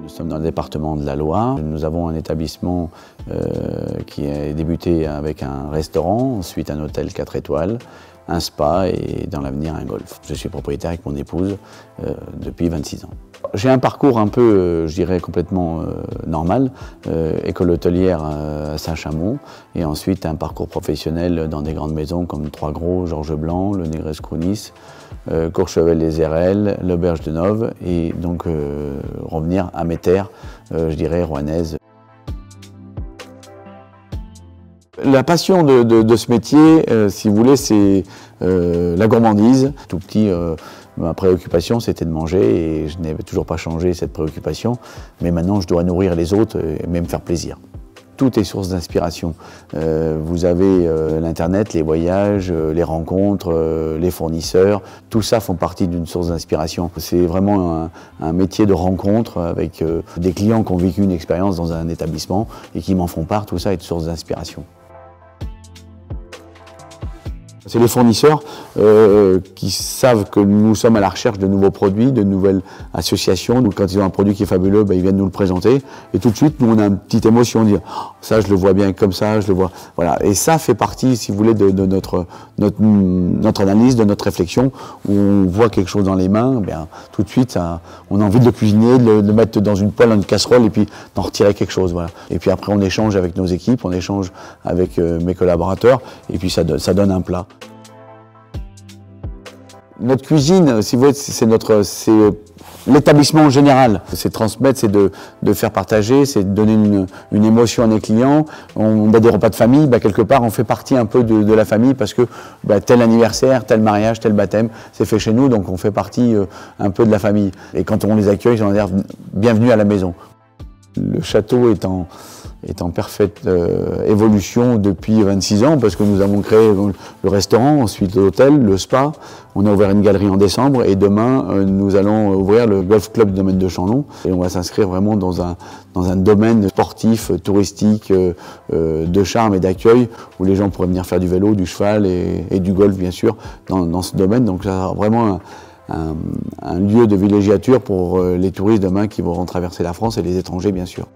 Nous sommes dans le département de la Loire. Nous avons un établissement qui a débuté avec un restaurant, ensuite un hôtel 4 étoiles, un spa et dans l'avenir un golf. Je suis propriétaire avec mon épouse depuis 26 ans. J'ai un parcours un peu, je dirais, complètement normal. École hôtelière à Saint-Chamond et ensuite un parcours professionnel dans des grandes maisons comme Trois Gros, Georges Blanc, le Negresco Nice, Courchevel-les-Érelles, l'Auberge de Nove et donc revenir à mes terres, je dirais, rouennaises. La passion de ce métier, si vous voulez, c'est la gourmandise. Tout petit, ma préoccupation, c'était de manger et je n'avais toujours pas changé cette préoccupation. Mais maintenant, je dois nourrir les autres et même faire plaisir. Tout est source d'inspiration. Vous avez l'Internet, les voyages, les rencontres, les fournisseurs. Tout ça font partie d'une source d'inspiration. C'est vraiment un métier de rencontre avec des clients qui ont vécu une expérience dans un établissement et qui m'en font part. Tout ça est une source d'inspiration. C'est les fournisseurs qui savent que nous sommes à la recherche de nouveaux produits, de nouvelles associations. Donc, quand ils ont un produit qui est fabuleux, ben, ils viennent nous le présenter. Et tout de suite, nous, on a une petite émotion, de dire oh, ça, je le vois bien comme ça, je le vois. Voilà. Et ça fait partie, si vous voulez, de notre analyse, de notre réflexion, où on voit quelque chose dans les mains, ben, tout de suite, ça, on a envie de le cuisiner, de le mettre dans une poêle, dans une casserole, et puis d'en retirer quelque chose. Voilà. Et puis après, on échange avec nos équipes, on échange avec mes collaborateurs, et puis ça donne un plat. Notre cuisine, si vous voulez, c'est l'établissement en général. C'est transmettre, c'est de faire partager, c'est de donner une émotion à nos clients. On a des repas de famille, bah, quelque part on fait partie un peu de la famille parce que bah, tel anniversaire, tel mariage, tel baptême, c'est fait chez nous, donc on fait partie un peu de la famille. Et quand on les accueille, ils ont l'air bienvenue à la maison. Le château est en parfaite évolution depuis 26 ans parce que nous avons créé le restaurant, ensuite l'hôtel, le spa. On a ouvert une galerie en décembre et demain nous allons ouvrir le golf club du domaine de Chanlon. Et on va s'inscrire vraiment dans un domaine sportif, touristique, de charme et d'accueil où les gens pourraient venir faire du vélo, du cheval et du golf bien sûr dans ce domaine. Donc ça sera vraiment un lieu de villégiature pour les touristes demain qui vont traverser la France et les étrangers bien sûr.